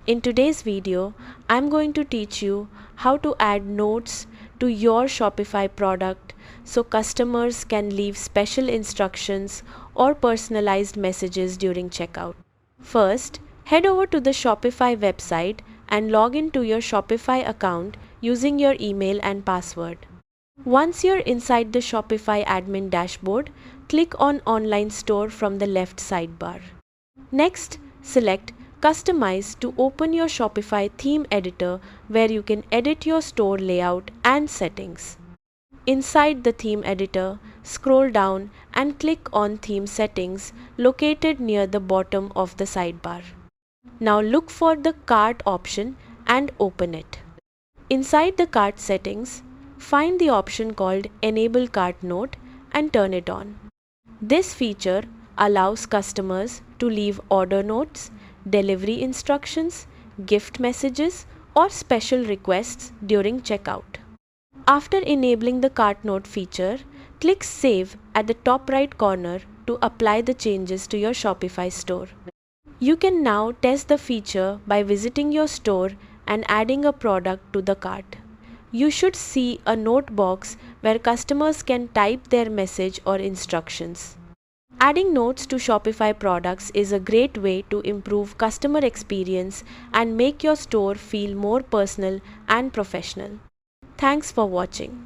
In today's video, I'm going to teach you how to add notes to your Shopify product so customers can leave special instructions or personalized messages during checkout. First, head over to the Shopify website and log in to your Shopify account using your email and password. Once you're inside the Shopify admin dashboard, click on Online Store from the left sidebar. Next, select Customize to open your Shopify theme editor where you can edit your store layout and settings. Inside the theme editor, scroll down and click on Theme Settings located near the bottom of the sidebar. Now look for the Cart option and open it. Inside the Cart settings, find the option called Enable Cart Note and turn it on. This feature allows customers to leave order notes, delivery instructions, gift messages, or special requests during checkout. After enabling the cart note feature, click Save at the top right corner to apply the changes to your Shopify store. You can now test the feature by visiting your store and adding a product to the cart. You should see a note box where customers can type their message or instructions. Adding notes to Shopify products is a great way to improve customer experience and make your store feel more personal and professional. Thanks for watching.